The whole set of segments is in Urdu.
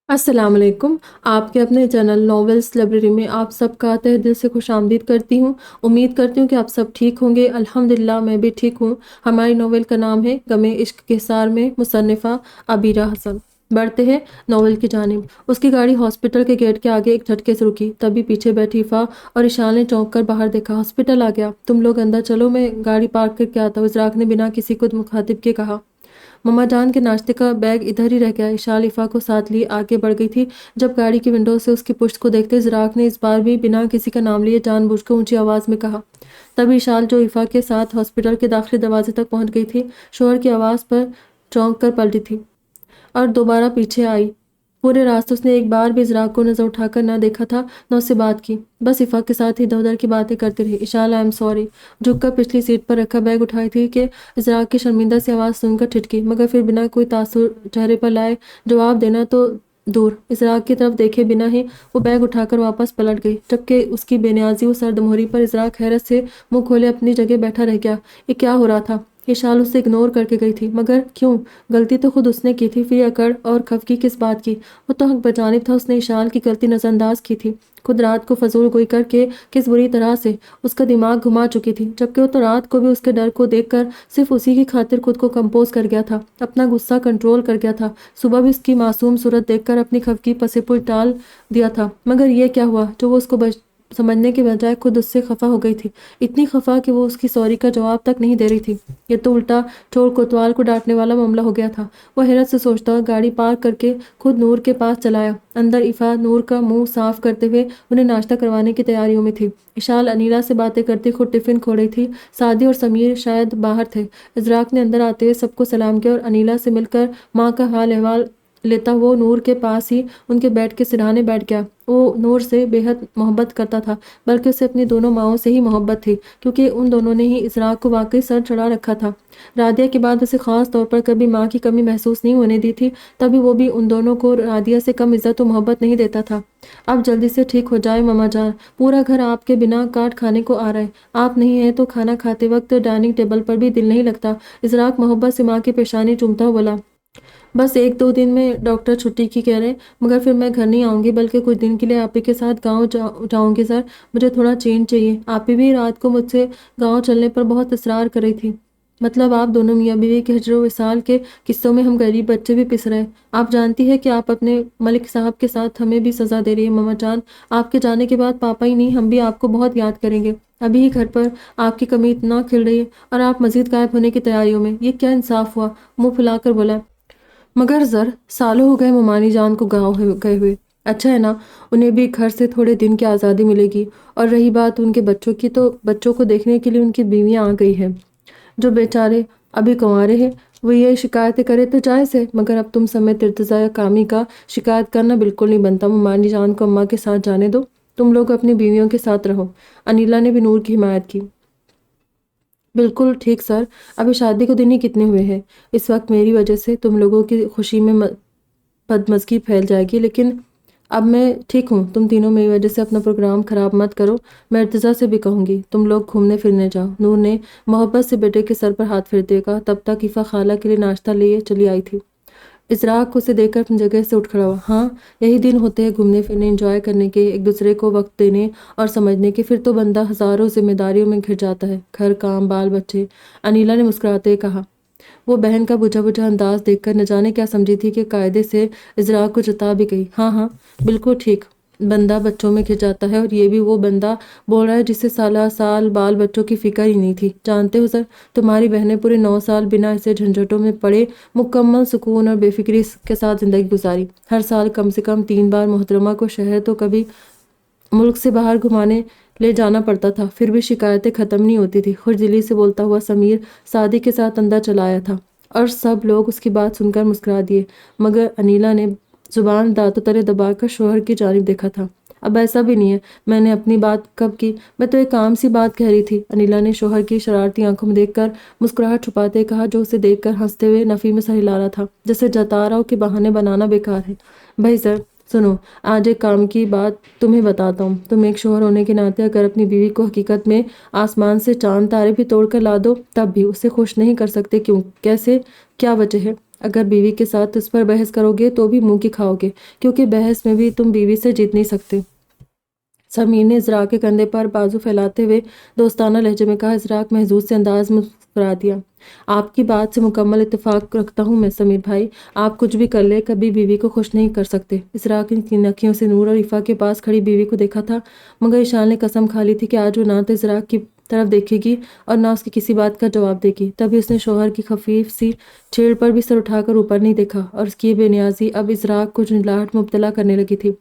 السلام علیکم۔ آپ کے اپنے چینل ناولز لائبریری میں آپ سب کا تہہ دل سے خوش آمدید کرتی ہوں۔ امید کرتی ہوں کہ آپ سب ٹھیک ہوں گے۔ الحمدللہ میں بھی ٹھیک ہوں۔ ہماری ناول کا نام ہے غم عشق کے حصار میں، مصنفہ عبیرہ حسن۔ بڑھتے ہیں ناول کی جانب۔ اس کی گاڑی ہاسپٹل کے گیٹ کے آگے ایک جھٹکے سے رکی، تبھی پیچھے بیٹھی فا اور اشال نے چونک کر باہر دیکھا۔ ہاسپٹل آ گیا؟ تم لوگ اندر چلو، میں گاڑی پارک کر کے آتا ہوں، ازراق نے بنا کسی کو مخاطب کے کہا۔ مما جان کے ناشتے کا بیگ ادھر ہی رہ گیا۔ اشال ایفا کو ساتھ لیے آگے بڑھ گئی تھی جب گاڑی کی ونڈو سے اس کی پشت کو دیکھتے ازراق نے اس بار بھی بنا کسی کا نام لیے جان بوجھ کر اونچی آواز میں کہا۔ تبھی اشال جو ایفا کے ساتھ ہاسپٹل کے داخلی دروازے تک پہنچ گئی تھی، شوہر کی آواز پر چونک کر پلٹی تھی اور دوبارہ پیچھے آئی۔ پورے راستے اس نے ایک بار بھی ازراق کو نظر اٹھا کر نہ دیکھا تھا، نہ اس سے بات کی، بس ایفا کے ساتھ ادھر ادھر کی باتیں کرتی رہی۔ اشال آئی ایم سوری جھک کر پچھلی سیٹ پر رکھا بیگ اٹھائی تھی کہ ازراق کی شرمندہ سی آواز سن کر ٹھٹکی، مگر پھر بنا کوئی تاثر چہرے پر لائے جواب دینا تو دور، ازراق کی طرف دیکھے بنا ہی وہ بیگ اٹھا کر واپس پلٹ گئی، جبکہ اس کی بے نیازی و سرد مہری پر ازراق حیرت سے منہ کھولے اپنی جگہ بیٹھا رہ گیا۔ یہ کیا ہو رہا تھا؟ اشال اسے اگنور کر کے گئی تھی، مگر کیوں؟ غلطی تو خود اس نے کی تھی، پھر یہ اکڑ اور خفگی کس بات کی؟ وہ تو حق بجانب تھا، اس نے اشال کی غلطی نظر انداز کی تھی، خود رات کو فضول گوئی کر کے کس بری طرح سے اس کا دماغ گھما چکی تھی، جبکہ وہ تو رات کو بھی اس کے ڈر کو دیکھ کر صرف اسی کی خاطر خود کو کمپوز کر گیا تھا، اپنا غصہ کنٹرول کر گیا تھا، صبح بھی اس کی معصوم صورت دیکھ کر اپنی خفگی پس پش ٹال دیا تھا، مگر یہ کیا ہوا جو وہ اس کو سمجھنے کے بجائے خود اس سے خفا ہو گئی تھی، اتنی خفا کہ وہ اس کی سوری کا جواب تک نہیں دے رہی تھی۔ یہ تو الٹا چور کوتوال کو ڈانٹنے والا معاملہ ہو گیا تھا۔ وہ حیرت سے سوچتا ہوا گاڑی پارک کر کے خود نور کے پاس چلایا۔ اندر ایفا نور کا منہ صاف کرتے ہوئے انہیں ناشتہ کروانے کی تیاریوں میں تھی۔ اشال انیلا سے باتیں کرتی خود ٹفن کھول رہی تھی۔ سعدی اور سمیر شاید باہر تھے۔ ازراق نے اندر آتے ہوئے سب کو سلام کیا اور انیلا سے مل کر ماں کا حال احوال لیتا وہ نور کے پاس ہی ان کے بیڈ کے سرہانے بیٹھ گیا۔ وہ نور سے بے حد محبت کرتا تھا، بلکہ اسے اپنی دونوں ماؤں سے ہی محبت تھی، کیونکہ ان دونوں نے ہی ازراق کو واقعی سر چڑھا رکھا تھا۔ رادیہ کے بعد اسے خاص طور پر کبھی ماں کی کمی محسوس نہیں ہونے دی تھی، تبھی وہ بھی ان دونوں کو رادیہ سے کم عزت و محبت نہیں دیتا تھا۔ اب جلدی سے ٹھیک ہو جائے مما جان، پورا گھر آپ کے بنا کاٹ کھانے کو آ رہا ہے، آپ نہیں ہیں تو کھانا کھاتے وقت ڈائننگ ٹیبل پر بھی دل نہیں لگتا۔ ازراق محبت سے ماں کی پیشانی چومتا ہوا بولا۔ بس ایک دو دن میں ڈاکٹر چھٹی کی کہہ رہے، مگر پھر میں گھر نہیں آؤں گی، بلکہ کچھ دن کے لیے آپی کے ساتھ گاؤں جاؤں گی سر، مجھے تھوڑا چینج چاہیے۔ آپی بھی رات کو مجھ سے گاؤں چلنے پر بہت اصرار کر رہی تھی۔ مطلب آپ دونوں میاں بیوی کے ہجر و وصال کے قصوں میں ہم غریب بچے بھی پس رہے ہیں۔ آپ جانتی ہے کہ آپ اپنے ملک صاحب کے ساتھ ہمیں بھی سزا دے رہی ہے مما جان، آپ کے جانے کے بعد پاپا ہی نہیں ہم بھی آپ کو بہت یاد کریں گے۔ ابھی ہی گھر پر آپ کی کمی اتنا کھل رہی ہے اور آپ مزید غائب ہونے کی تیاریوں میں، یہ کیا انصاف ہوا؟ منہ پھلا کر بولا۔ مگر زر سالوں ہو گئے ممانی جان کو گاؤں گئے ہوئے، اچھا ہے نا، انہیں بھی گھر سے تھوڑے دن کی آزادی ملے گی، اور رہی بات ان کے بچوں کی تو بچوں کو دیکھنے کے لیے ان کی بیویاں آ گئی ہیں جو بیچارے ابھی کنوارے ہیں، وہ یہ شکایتیں کرے تو جائز ہے، مگر اب تم سمیت ارتضیٰ یا کامی کا شکایت کرنا بالکل نہیں بنتا۔ ممانی جان کو اماں کے ساتھ جانے دو، تم لوگ اپنی بیویوں کے ساتھ رہو۔ انیلا نے بھی نور کی حمایت کی۔ بالکل ٹھیک سر، ابھی شادی کو دن ہی کتنے ہوئے ہیں، اس وقت میری وجہ سے تم لوگوں کی خوشی میں بدمزگی پھیل جائے گی، لیکن اب میں ٹھیک ہوں، تم تینوں میری وجہ سے اپنا پروگرام خراب مت کرو، میں ارتضیٰ سے بھی کہوں گی تم لوگ گھومنے پھرنے جاؤ۔ نور نے محبت سے بیٹے کے سر پر ہاتھ پھیرتے ہوئے کہا، تب تک ایفا خالہ کے لیے ناشتہ لیے چلی آئی تھی۔ ازراق اسے دیکھ کر اپنی جگہ سے اٹھ کھڑا ہوا۔ ہاں، یہی دن ہوتے ہیں گھومنے پھرنے، انجوائے کرنے کے، ایک دوسرے کو وقت دینے اور سمجھنے کے، پھر تو بندہ ہزاروں ذمہ داریوں میں گھر جاتا ہے، گھر، کام، بال بچے۔ انیلا نے مسکراتے ہوئے کہا۔ وہ بہن کا بجھا بجھا انداز دیکھ کر نہ جانے کیا سمجھی تھی کہ قاعدے سے ازراق کو جتا بھی گئی۔ ہاں ہاں بالکل ٹھیک، بندہ بچوں میں گھر جاتا ہے، اور یہ بھی وہ بندہ بول رہا ہے جسے سالہ سال بال بچوں کی فکر ہی نہیں تھی۔ جانتے ہو سر، تمہاری بہنیں پورے 9 سال بنا ایسے جھنجھٹوں میں پڑے مکمل سکون اور بے فکری کے ساتھ زندگی گزاری۔ ہر سال کم سے کم 3 بار محترمہ کو شہر تو کبھی ملک سے باہر گھمانے لے جانا پڑتا تھا، پھر بھی شکایتیں ختم نہیں ہوتی تھی۔ خوش دلی سے بولتا ہوا سمیر سعدی کے ساتھ اندر چلا آیا تھا، اور سب لوگ اس کی بات سن کر مسکرا دیے، مگر انیلا نے زبان دانتوں تلے دبا کر شوہر کی جانب دیکھا تھا۔ اب ایسا بھی نہیں ہے، میں نے اپنی بات کب کی، میں تو ایک عام سی بات کہہ رہی تھی۔ انیلا نے شوہر کی شرارتی آنکھوں میں دیکھ کر مسکراہٹ چھپاتے کہا، جو اسے دیکھ کر ہنستے ہوئے نفی میں سر ہلا رہا تھا، جیسے جتا رہا ہو کہ بہانے بنانا بیکار ہے۔ بھائی سر سنو، آج ایک کام کی بات تمہیں بتاتا ہوں، تم ایک شوہر ہونے کے ناطے اگر اپنی بیوی کو حقیقت میں آسمان سے چاند تارے بھی توڑ کر لا دو تب بھی اسے خوش نہیں کر سکتے، کیوں؟ کیسے؟ کیا وجہ ہے؟ اگر بیوی کے ساتھ اس پر بحث کرو گے تو بھی منہ کی کھاؤ گے، کیونکہ بحث میں بھی تم بیوی سے جیت نہیں سکتے۔ سمیر نے ازراء کے کندھے پر بازو پھیلاتے ہوئے دوستانہ لہجے میں کہا۔ ازراء محظوظ سے انداز میں مسکرا دیا۔ آپ کی بات سے مکمل اتفاق رکھتا ہوں میں سمیر بھائی، آپ کچھ بھی کر لیں کبھی بیوی کو خوش نہیں کر سکتے۔ ازراء کی نکھیوں سے نور اور عفا کے پاس کھڑی بیوی کو دیکھا تھا، مگر ایشان نے قسم کھا لی تھی کہ آج وہ نہ تو ازراء کی طرف دیکھے گی اور نہ اس کی کسی بات کا جواب دے گی۔ تبھی اس نے شوہر کی خفیف سی چھیڑ پر بھی سر اٹھا کر اوپر نہیں دیکھا، اور اس کی یہ بے نیازی اب ازراء کو جھنجھلاہٹ میں مبتلا کرنے لگی تھی۔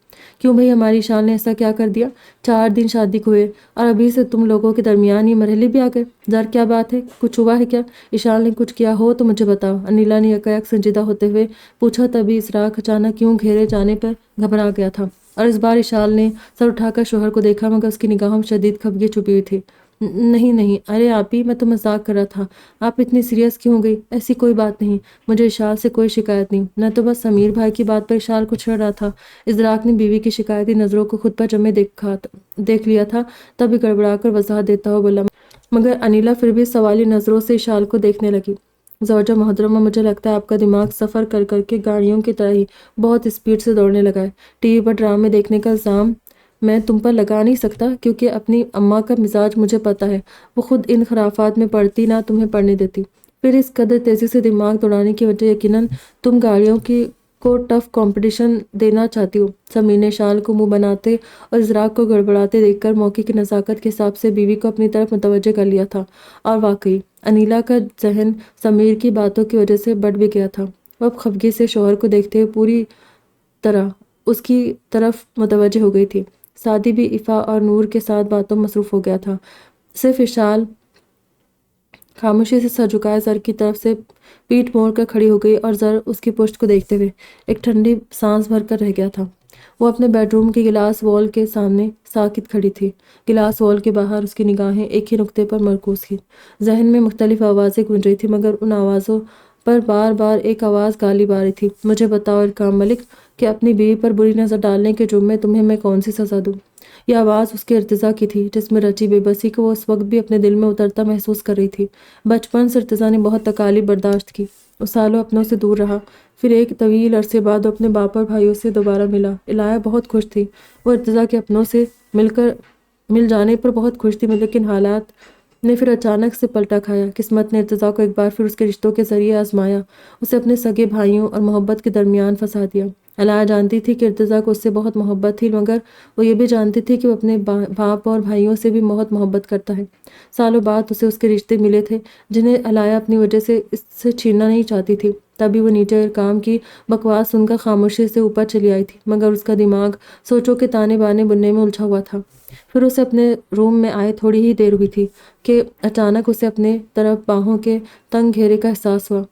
کیوں بھئی ہماری ایشان نے ایسا کیا کر دیا؟ 4 دن شادی کو ہوئے اور ابھی سے تم لوگوں کے درمیان یہ مرحلے بھی آ گئے؟ ذر کیا بات ہے؟ کچھ ہوا ہے کیا؟ ایشان نے کچھ کیا ہو تو مجھے بتاؤ، انیلا نے یکایک سنجیدہ ہوتے ہوئے پوچھا۔ تبھی ازراء اچانک کیوں گھیرے جانے پر گھبرا گیا تھا، اور اس بار ایشان نے سر اٹھا کر شوہر کو دیکھا، مگر اس کی نگاہوں میں شدید خفگی چھپی ہوئی تھی۔ نہیں نہیں، ارے آپی، میں تو مذاق کر رہا تھا، آپ اتنی سیریس کیوں ہو گئی؟ ایسی کوئی بات نہیں، مجھے اشال سے کوئی شکایت نہیں، میں تو بس سمیر بھائی کی بات پر اشال کو چھڑ رہا تھا۔ ازراء نے بیوی کی شکایتی نظروں کو خود پر جمے دیکھ لیا تھا، تب گڑبڑا کر وضاحت دیتا ہوا بولا۔ مگر انیلا پھر بھی سوالی نظروں سے اشال کو دیکھنے لگی۔ زوجہ محترمہ، مجھے لگتا ہے آپ کا دماغ سفر کر کر کے گاڑیوں کی طرح ہی بہت اسپیڈ سے دوڑنے لگا ہے۔ ٹی وی پر ڈرامے دیکھنے کا الزام میں تم پر لگا نہیں سکتا، کیونکہ اپنی اماں کا مزاج مجھے پتا ہے، وہ خود ان خرافات میں پڑتی نہ تمہیں پڑنے دیتی۔ پھر اس قدر تیزی سے دماغ دوڑانے کی وجہ یقیناً تم گاڑیوں کو ٹف کمپٹیشن دینا چاہتی ہو۔ سمیر نے اشال کو منہ بناتے اور ازراء کو گڑبڑاتے دیکھ کر موقع کی نزاکت کے حساب سے بیوی کو اپنی طرف متوجہ کر لیا تھا، اور واقعی انیلا کا ذہن سمیر کی باتوں کی وجہ سے بڑھ بھی گیا تھا۔ وہ اب خفگی سے شوہر کو دیکھتے ہوئے پوری طرح اس کی طرف متوجہ ہو گئی تھی۔ سعدی بھی عفا اور نور کے ساتھ باتوں میں مصروف ہو گیا تھا۔ صرف اشال خاموشی سے سر جھکائے زر کی طرف سے پیٹھ موڑ کر کھڑی ہو گئی، اور زر اس کی پشت کو دیکھتے ہوئے ایک ٹھنڈی سانس بھر کر رہ گیا تھا۔ وہ اپنے بیڈ روم کی گلاس وال کے سامنے ساکت کھڑی تھی، گلاس وال کے باہر اس کی نگاہیں ایک ہی نقطے پر مرکوز تھیں۔ ذہن میں مختلف آوازیں گونج رہی تھیں، مگر ان آوازوں پر بار بار ایک آواز غالب آ رہی تھی۔ مجھے بتاؤ ارکام ملک، کہ اپنی بیوی پر بری نظر ڈالنے کے جرم میں تمہیں میں کون سی سزا دوں؟ یہ آواز اس کے ارتضیٰ کی تھی، جس میں رچی بے بسی کو وہ اس وقت بھی اپنے دل میں اترتا محسوس کر رہی تھی۔ بچپن سے ارتضیٰ نے بہت تکالیف برداشت کی، وہ سالوں اپنوں سے دور رہا، پھر ایک طویل عرصے بعد وہ اپنے باپ اور بھائیوں سے دوبارہ ملا۔ الہیہ بہت خوش تھی، وہ ارتضیٰ کے اپنوں سے مل جانے پر بہت خوش تھی، لیکن حالات نے پھر اچانک سے پلٹا کھایا۔ قسمت نے ارتضیٰ کو ایک بار پھر اس کے رشتوں کے ذریعے آزمایا، اسے اپنے سگے بھائیوں اور محبت کے درمیان پھنسا دیا۔ الہیہ جانتی تھی کہ ارتضیٰ کو اس سے بہت محبت تھی، مگر وہ یہ بھی جانتی تھی کہ وہ اپنے باپ اور بھائیوں سے بھی بہت محبت کرتا ہے۔ سالوں بعد اسے اس کے رشتے ملے تھے، جنہیں الہیہ اپنی وجہ سے اس سے چھیننا نہیں چاہتی تھی۔ تبھی وہ نیچے ارکام کی بکواس سن کر خاموشی سے اوپر چلی آئی تھی، مگر اس کا دماغ سوچوں کے تانے بانے بننے میں الجھا ہوا تھا۔ پھر اسے اپنے روم میں آئے تھوڑی ہی دیر ہوئی تھی کہ اچانک اسے اپنے طرف باہوں کے تنگ گھیرے کا احساس ہوا۔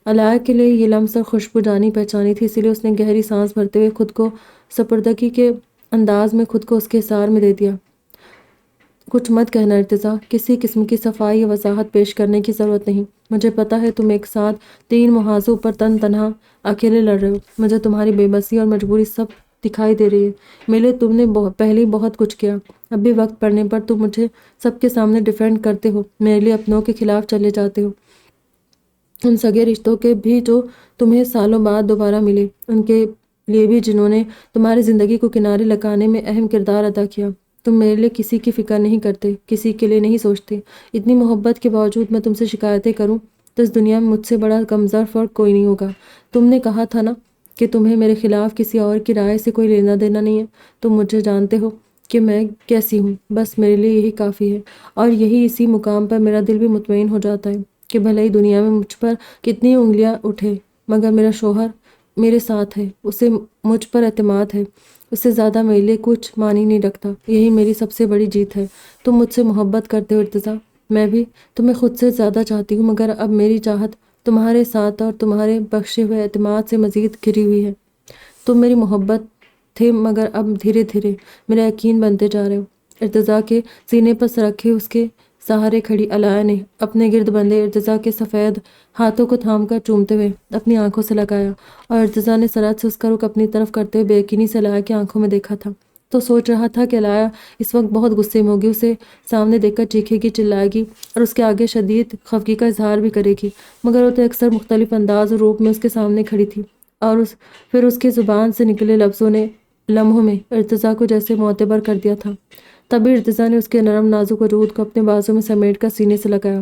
الہیہ کے لیے یہ لمس اور خوشبو جانی پہچانی تھی، اسی لیے اس نے گہری سانس بھرتے ہوئے خود کو سپردگی کے انداز میں خود کو اس کے احضار میں دے دیا۔ کچھ مت کہنا ارتضیٰ، کسی قسم کی صفائی یا وضاحت پیش کرنے کی ضرورت نہیں۔ مجھے پتا ہے تم ایک ساتھ 3 محاذوں پر تنہا اکیلے لڑ رہے ہو، مجھے تمہاری بے بسی اور مجبوری سب دکھائی دے رہی ہے۔ میرے لیے تم نے پہلے ہی بہت کچھ کیا، اب بھی وقت پڑنے پر تم مجھے سب کے سامنے ڈیفینڈ کرتے ہو، میرے لیے اپنوں کے خلاف چلے جاتے ہو، ان سگے رشتوں کے بھی جو تمہیں سالوں بعد دوبارہ ملے، ان کے لیے بھی جنہوں نے تمہاری زندگی کو کنارے لگانے میں اہم کردار ادا کیا۔ تم میرے لیے کسی کی فکر نہیں کرتے، کسی کے لیے نہیں سوچتے۔ اتنی محبت کے باوجود میں تم سے شکایتیں کروں تو اس دنیا میں مجھ سے بڑا کمظرف اور کوئی نہیں ہوگا۔ تم نے کہا تھا نا کہ تمہیں میرے خلاف کسی اور کی رائے سے کوئی لینا دینا نہیں ہے۔ تم مجھے جانتے ہو کہ میں کیسی ہوں، بس میرے لیے یہی کافی ہے، اور اسی مقام پر میرا دل بھی مطمئن ہو جاتا ہے کہ بھلے ہی دنیا میں مجھ پر کتنی انگلیاں اٹھے، مگر میرا شوہر میرے ساتھ ہے، اسے مجھ پر اعتماد ہے، اس سے زیادہ میرے لیے کچھ معنی نہیں رکھتا۔ یہی میری سب سے بڑی جیت ہے۔ تم مجھ سے محبت کرتے ہو ارتضیٰ، میں بھی تمہیں خود سے زیادہ چاہتی ہوں، مگر اب میری چاہت تمہارے ساتھ اور تمہارے بخشے ہوئے اعتماد سے مزید گھری ہوئی ہے۔ تم میری محبت تھے، مگر اب دھیرے دھیرے میرا یقین بنتے جا رہے ہو۔ ارتضیٰ کے سینے پر سر رکھے اس کے سہارے کھڑی الہیہ نے اپنے گرد بندے ارتضیٰ کے سفید ہاتھوں کو تھام کر چومتے ہوئے اپنی آنکھوں سے لگایا، اور ارتضیٰ نے سرعت سے اس کا رخ اپنی طرف کرتے ہوئے بے یقینی سے الہیہ کی آنکھوں میں دیکھا تھا۔ تو سوچ رہا تھا کہ علایا اس وقت بہت غصے میں ہوگی، اسے سامنے دیکھ کر چیخے گی، چلائے گی اور اس کے آگے شدید خفگی کا اظہار بھی کرے گی، مگر وہ تو اکثر مختلف انداز اور روپ میں اس کے سامنے کھڑی تھی، اور پھر اس کی زبان سے نکلے لفظوں نے لمحوں میں ارتضیٰ کو جیسے معتبر کر دیا تھا۔ تبھی ارتضیٰ نے اس کے نرم نازک وجود کو اپنے بازو میں سمیٹ کر سینے سے لگایا۔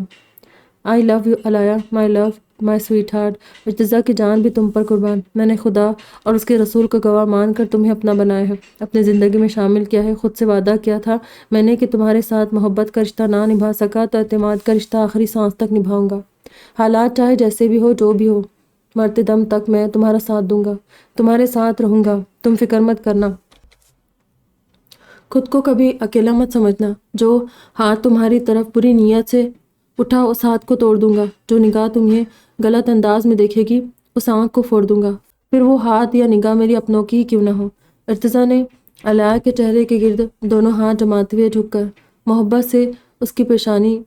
I love you Alaya, my love, my sweet heart, Irtaza کی جان بھی تم پر قربان، میں نے خدا اور اس کے رسول کو گواہ مان کر تمہیں اپنا بنایا ہے، اپنی زندگی میں شامل کیا ہے، خود سے وعدہ کیا تھا میں نے کہ تمہارے ساتھ محبت کا رشتہ نہ نبھا سکا تو اعتماد کا رشتہ آخری سانس تک نبھاؤں گا، حالات چاہے جیسے بھی ہو، جو بھی ہو، مرتے دم تک میں تمہارا ساتھ دوں گا، تمہارے ساتھ رہوں گا، تم فکر مت کرنا، خود کو کبھی اکیلا مت سمجھنا، جو ہاتھ تمہاری طرف بری نیت سے اٹھا اس ہاتھ کو توڑ دوں گا، جو نگاہ تمہیں غلط انداز میں دیکھے گی اس آنکھ کو پھوڑ دوں گا، پھر وہ ہاتھ یا نگاہ میری اپنوں کی ہی کیوں نہ ہو۔ ارتضیٰ نے علایا کے چہرے کے گرد دونوں ہاتھ جماتے ہوئے جھک کر محبت سے اس کی پیشانی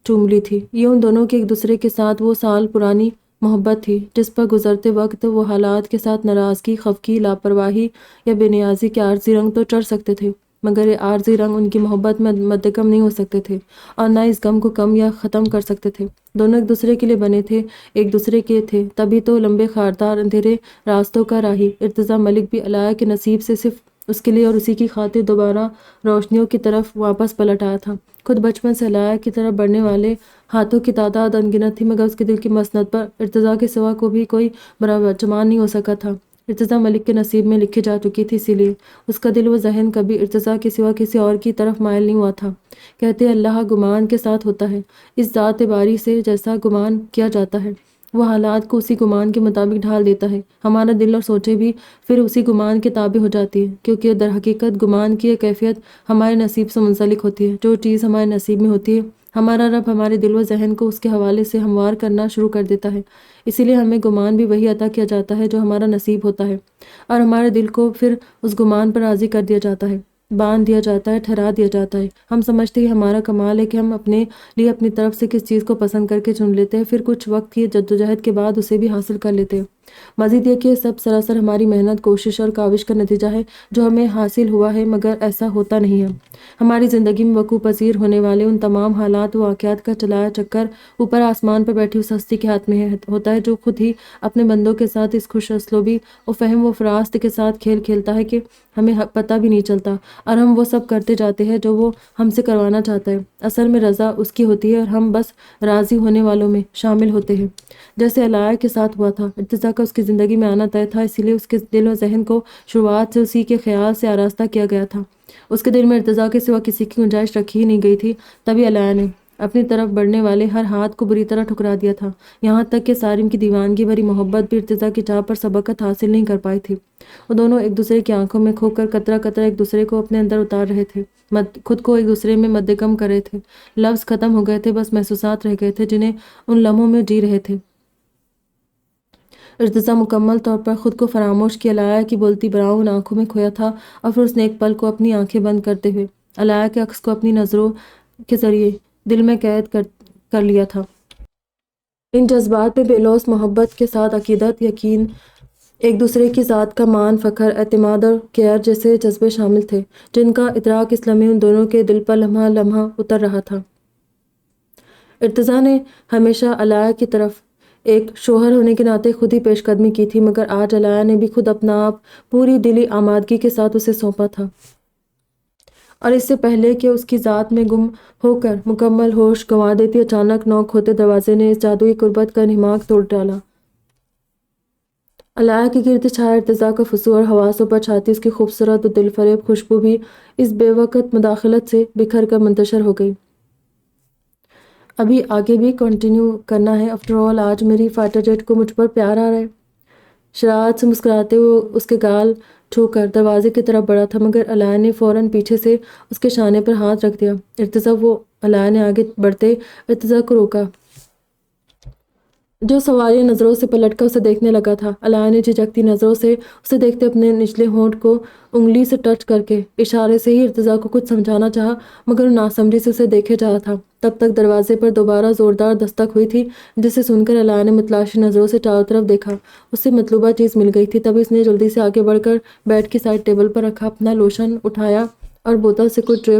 چوم لی تھی۔ یہ ان دونوں کے ایک دوسرے کے ساتھ وہ سال پرانی محبت تھی جس پر گزرتے وقت وہ حالات کے ساتھ ناراضگی، خفگی، لاپرواہی یا بے نیازی کے عارضی رنگ تو چڑھ سکتے تھے، مگر یہ عارضی رنگ ان کی محبت میں مدکم نہیں ہو سکتے تھے اور نہ اس غم کو کم یا ختم کر سکتے تھے۔ دونوں ایک دوسرے کے لیے بنے تھے، ایک دوسرے کے تھے، تبھی تو لمبے خاردار اندھیرے راستوں کا راہی ارتضیٰ ملک بھی علایا کے نصیب سے صرف اس کے لیے اور اسی کی خاطر دوبارہ روشنیوں کی طرف واپس پلٹ آیا تھا۔ خود بچپن سے علایا کی طرف بڑھنے والے ہاتھوں کی تعداد انگنت تھی، مگر اس کے دل کی مسند پر ارتضیٰ کے سوا کو بھی کوئی براجمان نہیں ہو سکا تھا۔ ارتضیٰ ملک کے نصیب میں لکھی جا چکی تھی، اسی لیے اس کا دل و ذہن کبھی ارتضیٰ کے سوا کسی اور کی طرف مائل نہیں ہوا تھا۔ کہتے اللہ گمان کے ساتھ ہوتا ہے، اس ذات باری سے جیسا گمان کیا جاتا ہے وہ حالات کو اسی گمان کے مطابق ڈھال دیتا ہے، ہمارا دل اور سوچیں بھی پھر اسی گمان کے تابع ہو جاتی ہے، کیونکہ در حقیقت گمان کی ایک کیفیت ہمارے نصیب سے منسلک ہوتی ہے۔ جو چیز ہمارے نصیب میں ہوتی ہے ہمارا رب ہمارے دل و ذہن کو اس کے حوالے سے ہموار کرنا شروع کر دیتا ہے، اسی لیے ہمیں گمان بھی وہی عطا کیا جاتا ہے جو ہمارا نصیب ہوتا ہے، اور ہمارے دل کو پھر اس گمان پر راضی کر دیا جاتا ہے، باندھ دیا جاتا ہے، ٹھہرا دیا جاتا ہے۔ ہم سمجھتے ہیں ہمارا کمال ہے کہ ہم اپنے لیے اپنی طرف سے کس چیز کو پسند کر کے چن لیتے ہیں، پھر کچھ وقت کی جدوجہد کے بعد اسے بھی حاصل کر لیتے ہیں۔ مزید یہ کہ سب سراسر ہماری محنت، کوشش اور کاوش کا نتیجہ ہے جو ہمیں حاصل ہوا ہے، مگر ایسا ہوتا نہیں ہے۔ ہماری زندگی میں وقوع پذیر ہونے والے ان تمام حالات و واقعات کا چلایا چکر اوپر آسمان پر بیٹھی اس ہستی کے ہاتھ میں ہوتا ہے جو خود ہی اپنے بندوں کے ساتھ اس خوش اسلوبی و فہم و فراست کے ساتھ کھیل کھیلتا ہے کہ ہمیں پتہ بھی نہیں چلتا، اور ہم وہ سب کرتے جاتے ہیں جو وہ ہم سے کروانا چاہتا ہے۔ اصل میں رضا اس کی ہوتی ہے اور ہم بس راضی ہونے والوں میں شامل ہوتے ہیں، جیسے علایا کے ساتھ ہوا تھا۔ ارتضیٰ کا اس کی زندگی میں آنا طے تھا، اسی لیے اس کے دل و ذہن کو شروعات سے اسی کے خیال سے آراستہ کیا گیا تھا۔ اس کے دل میں ارتضیٰ کے سوا کسی کی گنجائش رکھی ہی نہیں گئی تھی، تبھی علایا نے اپنی طرف بڑھنے والے ہر ہاتھ کو بری طرح ٹھکرا دیا تھا، یہاں تک کہ سارم کی دیوانگی بھری محبت بھی ارتضیٰ کی چاہ پر سبقت حاصل نہیں کر پائی تھی۔ وہ دونوں ایک دوسرے کی آنکھوں میں کھو کر قطرہ قطرہ ایک دوسرے کو اپنے اندر اتار رہے تھے، خود کو ایک دوسرے میں مدکم کر رہے تھے۔ لفظ ختم ہو گئے تھے، بس محسوسات رہ گئے تھے جنہیں ان لمحوں میں جی رہے تھے۔ ارتضیٰ مکمل طور پر خود کو فراموش کیا علایا کی بولتی براؤن آنکھوں میں کھویا تھا، اور پھر اس نے ایک پل کو اپنی آنکھیں بند کرتے ہوئے علایا کے عکس کو اپنی نظروں کے ذریعے دل میں قید کر لیا تھا۔ ان جذبات میں بے لوث محبت کے ساتھ عقیدت، یقین، ایک دوسرے کی ذات کا مان، فخر، اعتماد اور کیئر جیسے جذبے شامل تھے جن کا ادراک اس لمحے ان دونوں کے دل پر لمحہ لمحہ اتر رہا تھا۔ ارتضیٰ نے ہمیشہ علایا کی طرف ایک شوہر ہونے کے ناطے خود ہی پیش قدمی کی تھی، مگر آج علایا نے بھی خود اپنا آپ پوری دلی آمادگی کے ساتھ اسے سونپا تھا، اور اس سے پہلے کہ اس کی ذات میں گم ہو کر مکمل ہوش گنوا دیتی، اچانک نوک ہوتے دروازے نے اس جادوئی قربت کا انہماک توڑ ڈالا۔ علایا کے گرد چھایا ارتضیٰ کا فسوح اور حواسوں پر چھاتی اس کی خوبصورت و دل فریب خوشبو بھی اس بے وقت مداخلت سے بکھر کر منتشر ہو گئی۔ ابھی آگے بھی کنٹینیو کرنا ہے، آفٹر آل آج میری فائٹر جیٹ کو مجھ پر پیار آ رہا ہے۔ شرارت سے مسکراتے ہوئے اس کے گال چھو کر دروازے کی طرف بڑھا تھا، مگر علایا نے فوراً پیچھے سے اس کے شانے پر ہاتھ رکھ دیا۔ ارتضیٰ، وہ علایا نے آگے بڑھتے ارتضیٰ کو روکا۔ جو سوالیہ نظروں سے پلٹ کر اسے دیکھنے لگا تھا۔ علاء نے جھجکتی نظروں سے اسے دیکھتے اپنے نچلے ہونٹ کو انگلی سے ٹچ کر کے اشارے سے ہی ارتضیٰ کو کچھ سمجھانا چاہا، مگر وہ ناسمجھی سے اسے دیکھے جا رہا تھا۔ تب تک دروازے پر دوبارہ زوردار دستک ہوئی تھی، جسے سن کر علاء نے متلاشی نظروں سے چاروں طرف دیکھا۔ اسے مطلوبہ چیز مل گئی تھی۔ تب اس نے جلدی سے آگے بڑھ کر بیڈ کی سائڈ ٹیبل پر رکھا اپنا لوشن اٹھایا اور بوتل سے کچھ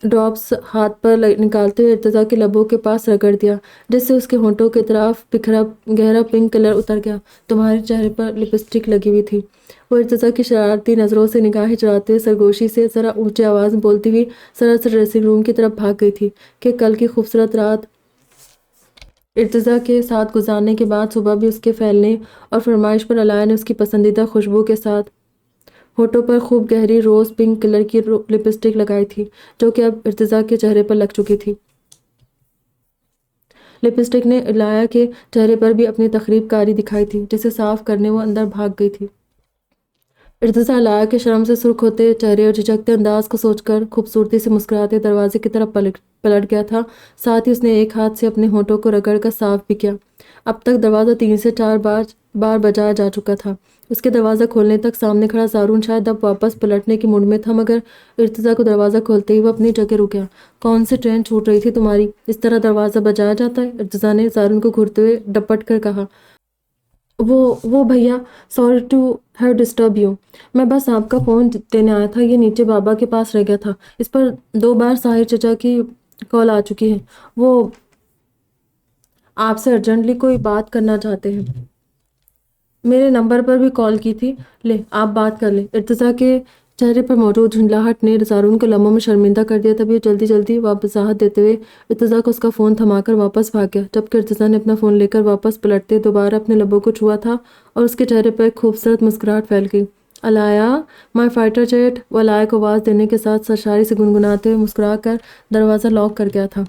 ڈراپس ہاتھ پر نکالتے ہوئے ارتضیٰ کے لبوں کے پاس رگڑ دیا، جس سے اس کے ہونٹوں کے اطراف بکھرا گہرا پنک کلر اتر گیا۔ تمہارے چہرے پر لپسٹک لگی ہوئی تھی۔ وہ ارتضیٰ کی شرارتی نظروں سے نگاہیں چراتے ہوئے سرگوشی سے ذرا اونچی آواز میں بولتی ہوئی سراسر ڈریسنگ روم کی طرف بھاگ گئی تھی کہ کل کی خوبصورت رات ارتضیٰ کے ساتھ گزارنے کے بعد صبح بھی اس کے پھیلنے اور فرمائش پر علاء نے اس کی پسندیدہ خوشبو کے ساتھ ہونٹوں پر خوب گہری روز پنک کلر کی لپسٹک لگائی تھی، جو کہ اب ارتضیٰ کے چہرے پر لگ چکی تھی۔ لپسٹک نے علاء کے چہرے پر بھی اپنی تخریب کاری دکھائی تھی، جسے صاف کرنے وہ اندر بھاگ گئی تھی۔ ارتضیٰ علاء کے شرم سے سرخ ہوتے چہرے اور جھجکتے انداز کو سوچ کر خوبصورتی سے مسکراتے دروازے کی طرف پلٹ گیا تھا۔ ساتھ ہی اس نے ایک ہاتھ سے اپنے ہونٹوں کو رگڑ کر صاف بھی کیا۔ اب تک دروازہ 3 سے 4 بار بجایا جا چکا تھا۔ اس کے دروازہ کھولنے تک سامنے کھڑا زارون شاید اب واپس پلٹنے کی موڈ میں تھا، مگر ارتضیٰ کو دروازہ کھولتے ہی وہ اپنی جگہ رک گیا۔ کون سی ٹرین چھوٹ رہی تھی تمہاری؟ اس طرح دروازہ بجایا جاتا ہے؟ ارتضیٰ نے زارون کو گھورتے ہوئے ڈپٹ کر کہا۔ وہ بھیا، sorry to have disturb you, میں بس آپ کا فون دینے آیا تھا، یہ نیچے بابا کے پاس رہ گیا تھا، اس پر 2 بار ساحر چچا کی کال آ چکی ہے، وہ آپ سے ارجنٹلی کوئی بات کرنا چاہتے ہیں۔ میرے نمبر پر بھی کال کی تھی، لے آپ بات کر لیں۔ ارتضیٰ کے چہرے پر موجود جھنجھلاہٹ نے زارون کو لمحوں میں شرمندہ کر دیا۔ تب یہ جلدی وضاحت دیتے ہوئے ارتضیٰ کو اس کا فون تھما کر واپس بھاگ گیا، جبکہ ارتضیٰ نے اپنا فون لے کر واپس پلٹتے دوبارہ اپنے لبوں کو چھوا تھا اور اس کے چہرے پر ایک خوبصورت مسکراہٹ پھیل گئی۔ علاء، مائی فائٹر جیٹ، وہ علاء کو آواز دینے کے ساتھ سرشاری سے گنگناتے ہوئے مسکرا کر دروازہ لاک کر گیا تھا۔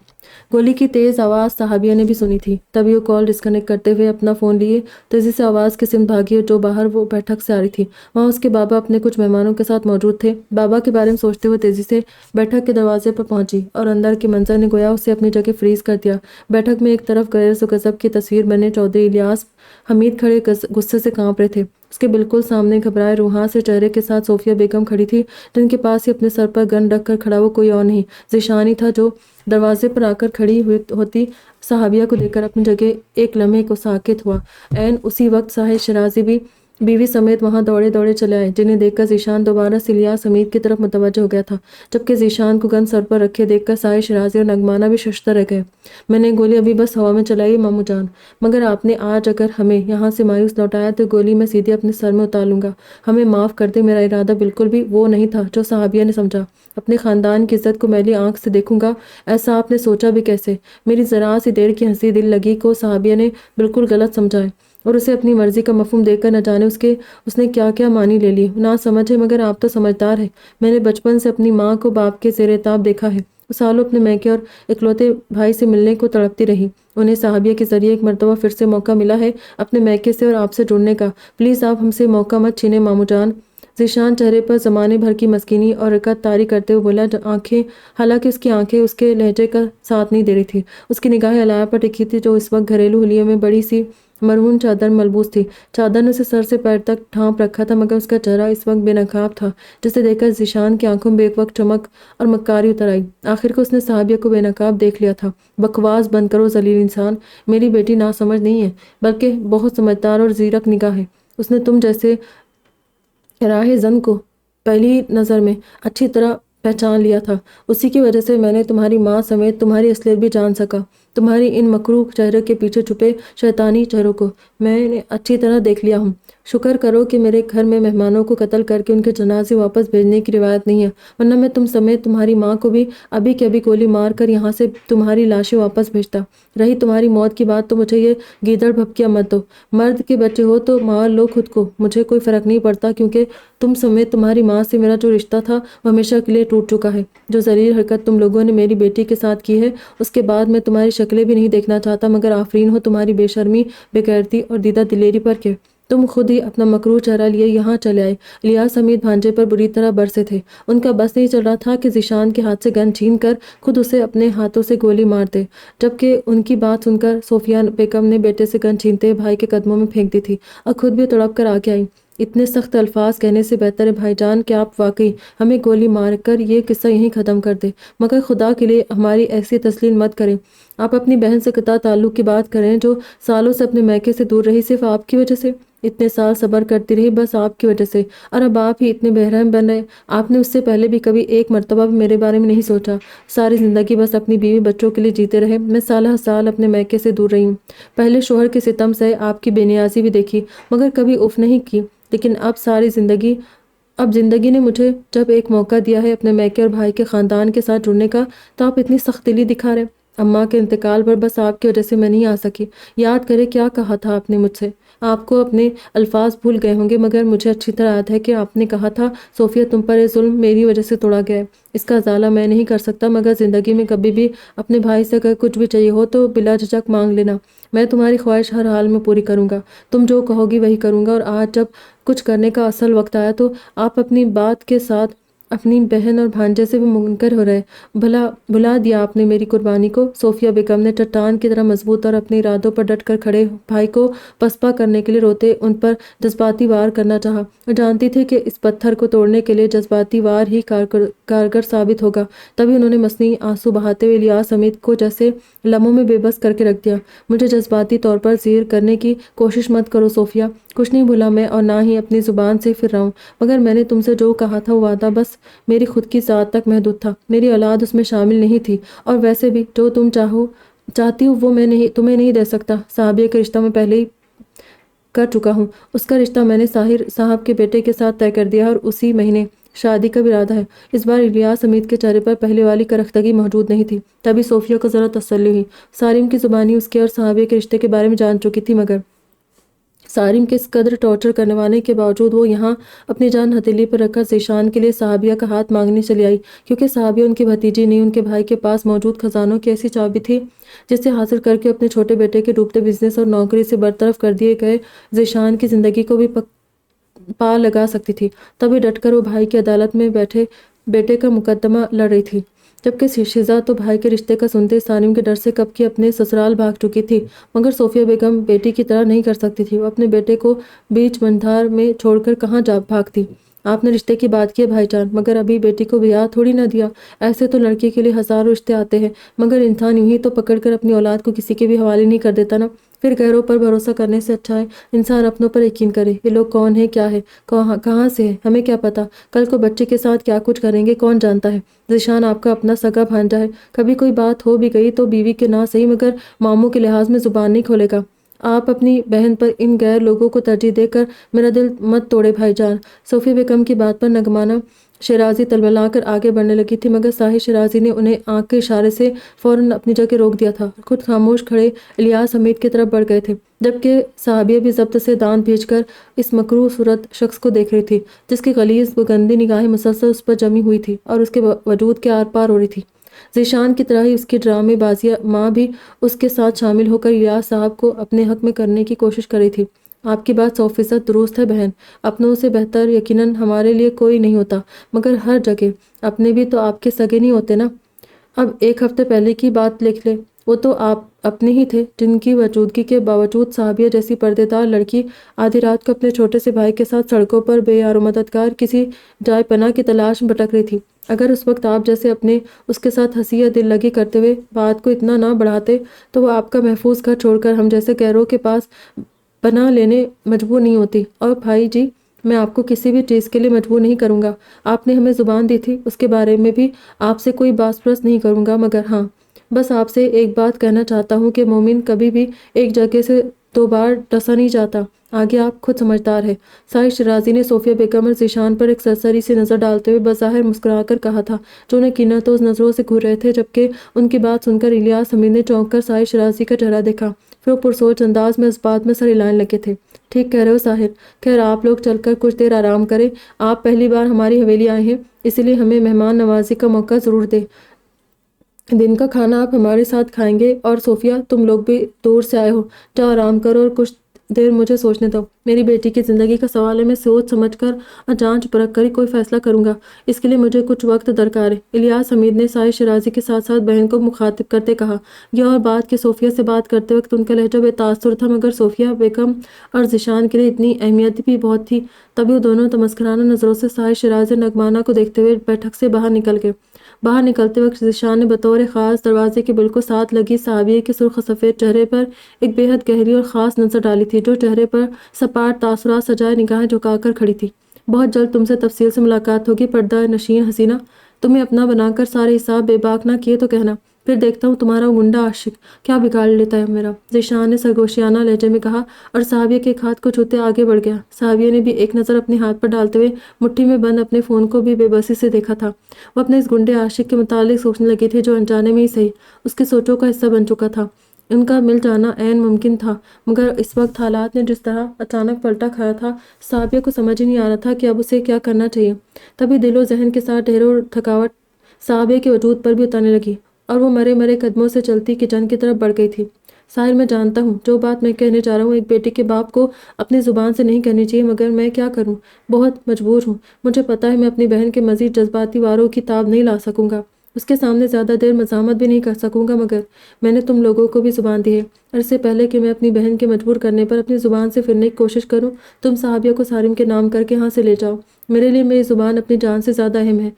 گولی کی تیز آواز صحابیہ نے بھی سنی تھی۔ تبھی وہ کال ڈسکنیکٹ کرتے ہوئے اپنا فون لیے تیزی سے آواز کی سمت بھاگی اور جو باہر وہ بیٹھک سے آ رہی تھی، وہاں اس کے بابا اپنے کچھ مہمانوں کے ساتھ موجود تھے۔ بابا کے بارے میں سوچتے ہوئے تیزی سے بیٹھک کے دروازے پر پہنچی اور اندر کے منظر نے گویا اسے اپنی جگہ فریز کر دیا۔ بیٹھک میں ایک طرف غیرت و غضب کی تصویر بنے چودھری الیاس حمید کھڑے غصے سے کانپ رہے تھے۔ اس کے بالکل سامنے گھبرائے روحاں سے چہرے کے ساتھ صوفیہ بیگم کھڑی تھی، جن کے پاس ہی اپنے سر پر گن رکھ کر کھڑا وہ کوئی اور نہیں، ذیشان ہی تھا، جو دروازے پر آ کر کھڑی ہوتی صحابیہ کو دیکھ کر اپنی جگہ ایک لمحے کو ساکت ہوا۔ عین اسی وقت ساحر شیرازی بھی بیوی سمیت وہاں دوڑے چلے آئے، جنہیں دیکھ کر ذیشان دوبارہ سے الیاس حمید کی طرف متوجہ ہو گیا تھا، جبکہ ذیشان کو گن سر پر رکھے دیکھ کر ساحر شیرازی اور نگمانہ بھی ششدر رہ گئے۔ میں نے گولی ابھی بس ہوا میں چلائی ماموں جان، مگر آپ نے آج اگر ہمیں یہاں سے مایوس لوٹایا تو گولی میں سیدھے اپنے سر میں اتار لوں گا۔ ہمیں معاف کر دیں، میرا ارادہ بالکل بھی وہ نہیں تھا جو صحابیہ نے سمجھا۔ اپنے خاندان کی عزت کو میلی آنکھ سے دیکھوں گا، ایسا آپ نے سوچا بھی کیسے؟ میری ذرا سی دیر کی ہنسی دل لگی کو صحابیہ نے بالکل غلط سمجھا ہے اور اسے اپنی مرضی کا مفہوم دے کر نہ جانے اس نے کیا کیا معنی لے لی۔ نہ سمجھے مگر آپ تو سمجھدار ہیں۔ میں نے بچپن سے اپنی ماں کو باپ کے زیر تاب دیکھا ہے، وہ سالوں اپنے میکے اور اکلوتے بھائی سے ملنے کو تڑپتی رہی۔ انہیں صحابیہ کے ذریعے ایک مرتبہ پھر سے موقع ملا ہے اپنے میکے سے اور آپ سے جڑنے کا۔ پلیز آپ ہم سے موقع مت چھینیں ماموں جان۔ ذیشان چہرے پر زمانے بھر کی مسکینی اور رقت طاری کرتے ہوئے بولا، حالانکہ اس کی آنکھیں اس کے لہجے کا ساتھ نہیں دے رہی تھی۔ اس کی نگاہیں علاء پر ٹکی تھی، جو اس وقت گھریلو حلیے میں بڑی سی مرہون چادر ملبوس تھی۔ چادر نے اسے سر سے پیر تک ڈھانپ رکھا تھا، مگر اس کا چہرہ اس وقت بے نقاب تھا، جسے دیکھ کر ذیشان کی آنکھوں میں ایک وقت چمک اور مکاری اتر آئی۔ آخر کو اس نے صحابیہ کو بے نقاب دیکھ لیا تھا۔ بکواس بند کرو ذلیل انسان، میری بیٹی ناسمجھ نہیں ہے، بلکہ بہت سمجھدار اور زیرک نگاہ ہے۔ اس نے تم جیسے راہ زن کو پہلی نظر میں اچھی طرح پہچان لیا تھا، اسی کی وجہ سے میں نے تمہاری ماں سمیت تمہاری اصلیت بھی جان سکا۔ تمہاری ان مکروہ چہرے کے پیچھے چھپے شیطانی چہروں کو میں نے اچھی طرح دیکھ لیا ہوں۔ شکر کرو کہ میرے گھر میں مہمانوں کو قتل کر کے ان کے جنازے واپس بھیجنے کی روایت نہیں ہے، ورنہ میں تم سمیت تمہاری ماں کو بھی ابھی کے ابھی گولی مار کر یہاں سے تمہاری لاشیں واپس بھیجتا۔ رہی تمہاری موت کی بات تو مجھے یہ گیدڑ بھپکیاں مت دو، مرد کے بچے ہو تو مار لو خود کو، مجھے کوئی فرق نہیں پڑتا، کیونکہ تم سمیت تمہاری ماں سے میرا جو رشتہ تھا وہ ہمیشہ کے لیے ٹوٹ چکا ہے۔ جو ذلیل حرکت تم لوگوں نے میری بیٹی کے ساتھ کی ہے، اس کے بعد میں تمہاری شکلیں بھی نہیں دیکھنا چاہتا، مگر آفرین ہو تمہاری بے شرمی، بے غیرتی اور دیدہ دلیری پر کہ تم خود ہی اپنا مکروہ چہرہ لیے یہاں چلے آئے۔ الیاس حمید بھانجے پر بری طرح برسے تھے۔ ان کا بس نہیں چل رہا تھا کہ ذیشان کے ہاتھ سے گن چھین کر خود اسے اپنے ہاتھوں سے گولی مار دے، جبکہ ان کی بات سن کر صوفیہ بیگم نے بیٹے سے گن چھینتے بھائی کے قدموں میں پھینک دی تھی اور خود بھی تڑپ کر آگے آئی۔ اتنے سخت الفاظ کہنے سے بہتر ہے بھائی جان کہ آپ واقعی ہمیں گولی مار کر یہ قصہ یہیں ختم کر دیں، مگر خدا کے لیے ہماری ایسی تسلیم مت کریں۔ آپ اپنی بہن سے قطع تعلق کی بات کریں جو سالوں سے اپنے میکے سے دور رہی، صرف آپ کی وجہ سے اتنے سال صبر کرتی رہی، بس آپ کی وجہ سے، اور اب آپ ہی اتنے بے رحم بن رہے۔ آپ نے اس سے پہلے بھی کبھی ایک مرتبہ بھی میرے بارے میں نہیں سوچا، ساری زندگی بس اپنی بیوی بچوں کے لیے جیتے رہے۔ میں سالہ سال اپنے میکے سے دور رہی ہوں، پہلے شوہر کے ستم سے آپ کی بے نیازی بھی دیکھی، مگر کبھی اف نہیں کی، لیکن اب زندگی نے مجھے جب ایک موقع دیا ہے اپنے میکے اور بھائی کے خاندان کے ساتھ جڑنے کا، تو آپ اتنی سخت دلی دکھا رہے۔ اماں کے انتقال پر بس آپ کی وجہ سے میں نہیں آ سکی۔ یاد کرے کیا کہا تھا آپ نے مجھ سے۔ آپ کو اپنے الفاظ بھول گئے ہوں گے، مگر مجھے اچھی طرح یاد ہے کہ آپ نے کہا تھا صوفیہ تم پر یہ ظلم میری وجہ سے توڑا گیا ہے، اس کا ازالہ میں نہیں کر سکتا، مگر زندگی میں کبھی بھی اپنے بھائی سے اگر کچھ بھی چاہیے ہو تو بلا جھجک مانگ لینا، میں تمہاری خواہش ہر حال میں پوری کروں گا، تم جو کہو گی وہی کروں گا۔ اور آج جب کچھ کرنے کا اصل وقت آیا تو آپ اپنی بات کے ساتھ اپنی بہن اور بھانجے سے بھی منکر ہو رہے۔ بھلا دیا آپ نے میری قربانی کو۔ صوفیہ بیگم نے چٹان کی طرح مضبوط اور اپنے ارادوں پر ڈٹ کر کھڑے بھائی کو پسپا کرنے کے لیے روتے ان پر جذباتی وار کرنا چاہا، اور جانتی تھی کہ اس پتھر کو توڑنے کے لیے جذباتی وار ہی کارگر ثابت ہوگا۔ تبھی انہوں نے مصنوعی آنسو بہاتے ہوئے الیاس حمید کو جیسے لمحوں میں بے بس کر کے رکھ دیا۔ مجھے جذباتی طور پر زیر کرنے کی کوشش مت کرو صوفیہ، کچھ نہیں بھولا میں اور نہ ہی اپنی زبان سے پھر رہا ہوں، مگر میں نے تم سے جو کہا تھا وہ وعدہ بس میری خود کی ذات تک محدود تھا، میری اولاد اس میں شامل نہیں تھی، اور ویسے بھی جو تم چاہتی ہو وہ میں تمہیں نہیں دے سکتا۔ صحابیہ کا رشتہ میں پہلے ہی کر چکا ہوں، اس کا رشتہ میں نے طاہر صاحب کے بیٹے کے ساتھ طے کر دیا ہے اور اسی مہینے شادی کا بھی ارادہ ہے۔ اس بار الیاس حمید کے چہرے پر پہلے والی کرختگی موجود نہیں تھی۔ تبھی صوفیہ کو ذرا تسلی ہوئی۔ سارم کی زبانی اس کے اور صحابیہ کے رشتے کے بارے میں جان چکی تھی، مگر سارم کے اس قدر ٹارچر کرنے والے کے باوجود وہ یہاں اپنی جان ہتھیلی پر رکھ کر ذیشان کے لیے صحابیہ کا ہاتھ مانگنے چلی آئی، کیونکہ صحابیہ ان کی بھتیجی نہیں، ان کے بھائی کے پاس موجود خزانوں کی ایسی چابی تھی جسے حاصل کر کے اپنے چھوٹے بیٹے کے ڈوبتے بزنس اور نوکری سے برطرف کر دیے گئے ذیشان کی زندگی کو بھی پا لگا سکتی تھی۔ تبھی ڈٹ کر وہ بھائی کی عدالت میں بیٹھے بیٹے کا مقدمہ لڑ رہی تھی، جبکہ شیزہ تو بھائی کے رشتے کا سنتے سالم کے ڈر سے کب کی اپنے سسرال بھاگ چکی تھی، مگر صوفیہ بیگم بیٹی کی طرح نہیں کر سکتی تھی۔ وہ اپنے بیٹے کو بیچ بندھار میں چھوڑ کر کہاں جا بھاگتی۔ آپ نے رشتے کی بات کی ہے بھائی جان، مگر ابھی بیٹی کو بیاہ تھوڑی نہ دیا۔ ایسے تو لڑکی کے لیے ہزاروں رشتے آتے ہیں، مگر انسان یوں ہی تو پکڑ کر اپنی اولاد کو کسی کے بھی حوالے نہیں کر دیتا نا۔ پھر غیروں پر بھروسہ کرنے سے اچھا ہے انسان اپنوں پر یقین کرے۔ یہ لوگ کون ہیں، کیا ہے، کہاں سے ہے، ہمیں کیا پتا، کل کو بچے کے ساتھ کیا کچھ کریں گے، کون جانتا ہے۔ ذیشان آپ کا اپنا سگا بھانجا ہے، کبھی کوئی بات ہو بھی گئی تو بیوی کے نہ صحیح مگر ماموں کے لحاظ میں زبان نہیں کھولے گا۔ آپ اپنی بہن پر ان غیر لوگوں کو ترجیح دے کر میرا دل مت توڑے بھائی جان۔ صوفیہ بیگم کی بات پر نگمانہ شیرازی تلبلا کر آگے بڑھنے لگی تھی، مگر ساحر شیرازی نے انہیں آنکھ کے اشارے سے فوراً اپنی جگہ روک دیا تھا، خود خاموش کھڑے الیاس حمید کی طرف بڑھ گئے تھے، جبکہ صحابیہ بھی ضبط سے دانت بھیج کر اس مکروہ صورت شخص کو دیکھ رہی تھی، جس کی غلیظ گندی نگاہیں مسلسل اس پر جمی ہوئی تھی اور اس کے وجود کے آر پار ہو رہی تھی۔ ذیشان کی طرح ہی اس کی ڈرامے بازیہ ماں بھی اس کے ساتھ شامل ہو کر الیاس صاحب کو اپنے حق میں کرنے کی کوشش کر رہی تھی۔ آپ کی بات 100% درست ہے بہن، اپنوں سے بہتر یقیناً ہمارے لیے کوئی نہیں ہوتا، مگر ہر جگہ اپنے بھی تو آپ کے سگے نہیں ہوتے نا۔ اب ایک ہفتے پہلے کی بات لکھ لے، وہ تو آپ اپنے ہی تھے جن کی موجودگی کے باوجود صحابیہ جیسی پردے دار لڑکی آدھی رات کو اپنے چھوٹے سے بھائی کے ساتھ سڑکوں پر بے یار و مددگار کسی جائے پناہ کی تلاش میں بھٹک رہی تھی۔ اگر اس وقت آپ جیسے اپنے اس کے ساتھ ہنسی یا دل لگی کرتے ہوئے بات کو اتنا نہ بڑھاتے تو وہ آپ کا محفوظ گھر چھوڑ کر ہم جیسے غیروں کے پاس پناہ لینے مجبور نہیں ہوتی۔ اور بھائی جی، میں آپ کو کسی بھی چیز کے لیے مجبور نہیں کروں گا، آپ نے ہمیں زبان دی تھی، اس کے بارے میں بھی آپ سے کوئی باس پرس نہیں کروں گا، مگر ہاں، بس آپ سے ایک بات کہنا چاہتا ہوں کہ مومن کبھی بھی ایک جگہ سے 2 بار ڈسا نہیں جاتا، آگے آپ خود سمجھدار ہے۔ ساحر شیرازی نے صوفیہ بیگم اور ذیشان پر ایک سرسری سی نظر ڈالتے ہوئے بظاہر مسکرا کر کہا تھا، جو انہیں کینہ نظروں سے گھور رہے تھے، جبکہ ان کی بات سن کر الیاس حمید نے چونک کر ساحر شیرازی کا چہرہ دیکھا، پھر وہ پرسوچ انداز میں اس بات میں سر ہلانے لگے تھے۔ ٹھیک کہہ رہے ہو ساحر، خیر آپ لوگ چل کر کچھ دیر آرام کریں، آپ پہلی بار ہماری حویلی آئے ہیں، اسی لیے ہمیں مہمان نوازی کا موقع ضرور دیں۔ دن کا کھانا آپ ہمارے ساتھ کھائیں گے، اور صوفیہ تم لوگ بھی دور سے آئے ہو، جاؤ آرام کرو اور کچھ دیر مجھے سوچنے دو۔ میری بیٹی کی زندگی کا سوال ہے، میں سوچ سمجھ کر اور جانچ پرکھ کر ہی کوئی فیصلہ کروں گا، اس کے لیے مجھے کچھ وقت درکار ہے۔ الیاس حمید نے ساحر شیرازی کے ساتھ ساتھ بہن کو مخاطب کرتے کہا۔ یہ اور بات کہ صوفیہ سے بات کرتے وقت ان کا لہجہ بے تاثر تھا، مگر صوفیہ بیگم اور ذیشان کے لیے اتنی اہمیت بھی بہت تھی۔ تبھی وہ دونوں تمسخرانہ نظروں سے ساحر شیرازی اور نگمانہ کو دیکھتے ہوئے بیٹھک سے باہر نکل گئے۔ باہر نکلتے وقت ذیشان نے بطور خاص دروازے کے بالکل ساتھ لگی صحابیے کے سرخ و سفید چہرے پر ایک بے حد گہری اور خاص نظر ڈالی تھی، جو چہرے پر سپاٹ تاثرات سجائے نگاہیں جھکا کر کھڑی تھی۔ بہت جلد تم سے تفصیل سے ملاقات ہوگی پردہ نشین حسینہ، تمہیں اپنا بنا کر سارے حساب بے باک نہ کیے تو کہنا، پھر دیکھتا ہوں تمہارا گنڈا عاشق کیا بگاڑ لیتا ہے میرا، ذیشان نے سرگوشیانہ لہجے میں کہا اور صحابیہ کے ایک ہاتھ کو چھوتے آگے بڑھ گیا۔ صحابیہ نے بھی ایک نظر اپنے ہاتھ پر ڈالتے ہوئے مٹھی میں بند اپنے فون کو بھی بے بسی سے دیکھا تھا۔ وہ اپنے اس گنڈے عاشق کے متعلق سوچنے لگی تھی جو انجانے میں ہی صحیح اس کی سوچوں کا حصہ بن چکا تھا۔ ان کا مل جانا عین ممکن تھا، مگر اس وقت حالات نے جس طرح اچانک پلٹا کھایا تھا، صحابیہ کو سمجھ ہی نہیں آ رہا تھا کہ اب اسے کیا کرنا چاہیے۔ تبھی دل و ذہن کے ساتھ ڈھیر و تھکاوٹ صحابیہ کے وجود پر بھی اترنے لگی اور وہ مرے مرے قدموں سے چلتی کچن کی طرف بڑھ گئی تھی۔ ساحر، میں جانتا ہوں جو بات میں کہنے جا رہا ہوں ایک بیٹے کے باپ کو اپنی زبان سے نہیں کہنی چاہیے، مگر میں کیا کروں، بہت مجبور ہوں۔ مجھے پتہ ہے میں اپنی بہن کے مزید جذباتی واروں کی تاب نہیں لا سکوں گا، اس کے سامنے زیادہ دیر مزاحمت بھی نہیں کر سکوں گا، مگر میں نے تم لوگوں کو بھی زبان دی ہے اور اس سے پہلے کہ میں اپنی بہن کے مجبور کرنے پر اپنی زبان سے پھرنے کی کوشش کروں، تم صحابیہ کو سارم کے نام کر کے یہاں سے لے جاؤ۔ میرے لیے میری زبان اپنی جان سے زیادہ اہم ہے،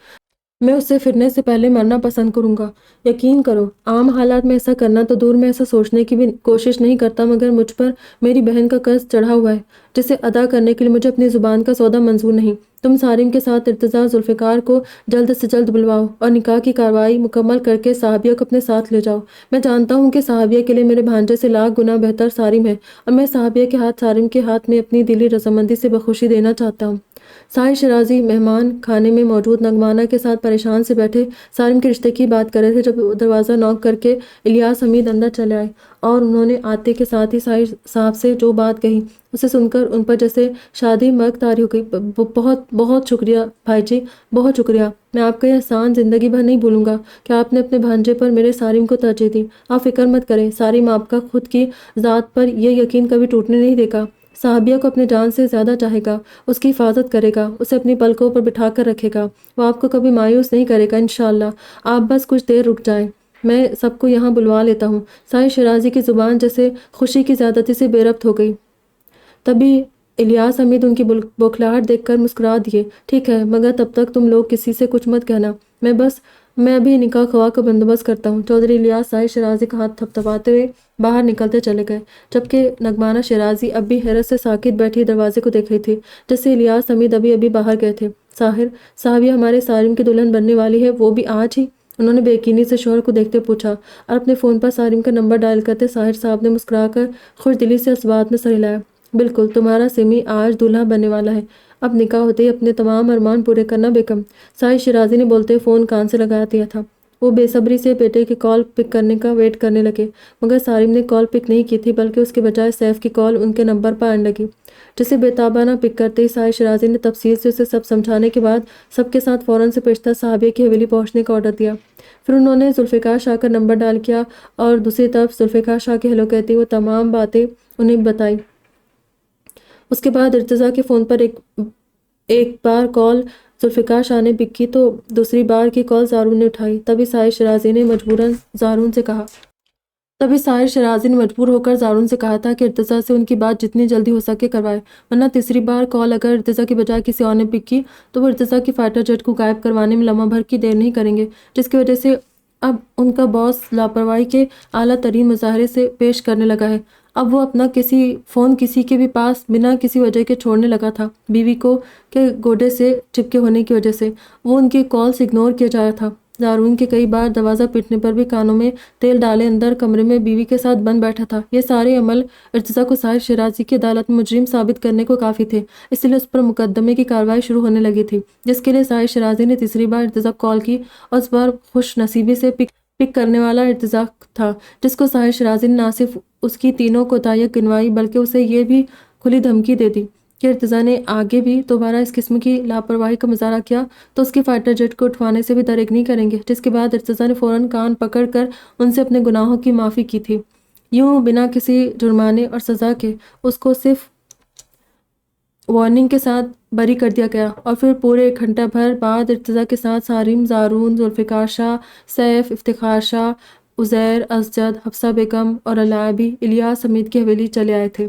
میں اس سے پھرنے سے پہلے مرنا پسند کروں گا۔ یقین کرو، عام حالات میں ایسا کرنا تو دور، میں ایسا سوچنے کی بھی کوشش نہیں کرتا، مگر مجھ پر میری بہن کا قرض چڑھا ہوا ہے جسے ادا کرنے کے لیے مجھے اپنی زبان کا سودا منظور نہیں۔ تم سارم کے ساتھ ارتضیٰ ذوالفقار کو جلد سے جلد بلواؤ اور نکاح کی کارروائی مکمل کر کے صحابیہ کو اپنے ساتھ لے جاؤ۔ میں جانتا ہوں کہ صحابیہ کے لیے میرے بھانجے سے لاکھ گنا بہتر سارم ہے، اور میں صحابیہ کے ہاتھ سارم کے ہاتھ میں اپنی دلی رضامندی سے بخوشی دینا چاہتا ہوں۔ ساحر شیرازی مہمان خانے میں موجود نگمانہ کے ساتھ پریشان سے بیٹھے سارم کے رشتے کی بات کر رہے تھے، جب دروازہ نوک کر کے الیاس حمید اندر چلے آئے اور انہوں نے آتے کے ساتھ ہی ساحر صاحب سے جو بات کہی اسے سن کر ان پر جیسے شادی مرگ طاری ہو گئی۔ بہت بہت شکریہ بھائی جی، بہت شکریہ، میں آپ کا یہ احسان زندگی بھر نہیں بھولوں گا کہ آپ نے اپنے بھانجے پر میرے سارم کو ترجیح دی۔ آپ فکر مت کریں، سارم آپ کا خود کی ذات پر یہ یقین کبھی ٹوٹنے نہیں دے گا، صحابیہ کو اپنے جان سے زیادہ چاہے گا، اس کی حفاظت کرے گا، اسے اپنی پلکوں پر بٹھا کر رکھے گا، وہ آپ کو کبھی مایوس نہیں کرے گا انشاءاللہ۔ آپ بس کچھ دیر رک جائیں، میں سب کو یہاں بلوا لیتا ہوں۔ ساحر شیرازی کی زبان جیسے خوشی کی زیادتی سے بے ربط ہو گئی۔ تبھی الیاس حمید ان کی بوکھلاہٹ دیکھ کر مسکرا دیے۔ ٹھیک ہے، مگر تب تک تم لوگ کسی سے کچھ مت کہنا، میں ابھی نکاح خواہ کا بندوبست کرتا ہوں۔ چودھری الیاس ساحر شیرازی کا ہاتھ تھپتھپاتے ہوئے باہر نکلتے چلے گئے، جبکہ نگمانہ شیرازی اب بھی حیرت سے ساکت بیٹھی دروازے کو دیکھ رہی تھی جیسے الیاس حمید ابھی باہر گئے تھے۔ صاحبیہ ہمارے سارم کی دلہن بننے والی ہے، وہ بھی آج ہی؟ انہوں نے بے یقینی سے شوہر کو دیکھتے پوچھا اور اپنے فون پر سارم کا نمبر ڈائل کرتے ساحر صاحب نے مسکرا کر خوش دلی سے اس بات میں سر ہلایا۔ بالکل، تمہارا سمی آج دولہا بننے والا ہے، اب نکاح ہوتے ہی اپنے تمام ارمان پورے کرنا بیگم۔ ساحر شیرازی نے بولتے ہوئے فون کان سے لگا دیا تھا۔ وہ بے صبری سے بیٹے کی کال پک کرنے کا ویٹ کرنے لگے، مگر سارم نے کال پک نہیں کی تھی، بلکہ اس کے بجائے سیف کی کال ان کے نمبر پر آنے لگی، جسے بے تابانہ پک کرتے ہی ساحر شیرازی نے تفصیل سے اسے سب سمجھانے کے بعد سب کے ساتھ فوراً سے پیشتر صحابیہ کی حویلی پہنچنے کا آرڈر دیا۔ پھر انہوں نے ذوالفقار شاہ کا نمبر ڈائل کیا اور دوسری طرف ذوالفقار شاہ کے ہیلو کہتی وہ تمام باتیں انہیں بتائی۔ اس کے بعد ارتضیٰ کے فون پر ایک بار کال ذوالفقار شاہ نے پک کی تو دوسری بار کی کال زارون نے اٹھائی۔ تبھی ساحر شیرازی نے مجبور ہو کر زارون سے کہا تھا کہ ارتضیٰ سے ان کی بات جتنی جلدی ہو سکے کروائے، ورنہ تیسری بار کال اگر ارتضیٰ کی بجائے کسی اور نے پک کی تو وہ ارتضیٰ کی فائٹر جیٹ کو غائب کروانے میں لمحہ بھر کی دیر نہیں کریں گے، جس کی وجہ سے اب ان کا باس لاپرواہی کے اعلیٰ ترین مظاہرے سے پیش کرنے لگا ہے۔ اب وہ اپنا فون کسی کے بھی پاس بنا کسی وجہ کے چھوڑنے لگا تھا، بیوی کو کے گوڈے سے چپکے ہونے کی وجہ سے وہ ان کی کالز اگنور کیا جا رہا تھا۔ زارون کے کئی بار دروازہ پیٹنے پر بھی کانوں میں تیل ڈالے اندر کمرے میں بیوی کے ساتھ بند بیٹھا تھا۔ یہ سارے عمل ارتضیٰ کو ساحر شیرازی کی عدالت میں مجرم ثابت کرنے کو کافی تھے، اس لیے اس پر مقدمے کی کارروائی شروع ہونے لگی تھی، جس کے لیے ساحر شیرازی نے تیسری بار ارتضیٰ کو کال کی اور اس بار خوش نصیبی سے پک کرنے والا ارتضیٰ تھا، جس کو ساحر شیرازی نے نہ صرف اس کی تینوں کوتاہیاں گنوائی بلکہ اسے یہ بھی کھلی دھمکی دے دی کہ ارتضیٰ نے آگے بھی دوبارہ اس قسم کی لاپرواہی کا مظاہرہ کیا تو اس کی فائٹر جیٹ کو اٹھوانے سے بھی درک نہیں کریں گے، جس کے بعد ارتضیٰ نے فوراً کان پکڑ کر ان سے اپنے گناہوں کی معافی کی تھی، یوں بنا کسی جرمانے اور سزا کے اس کو صرف وارننگ کے ساتھ بری کر دیا گیا اور پھر پورے 1 گھنٹہ بھر بعد ارتضیٰ کے ساتھ سارم، زارون، ذوالفقار شاہ، سیف، افتخار شاہ، عزیر، اسجد، حفصہ بیگم اور الائبی الیاس حمید کی حویلی چلے آئے تھے۔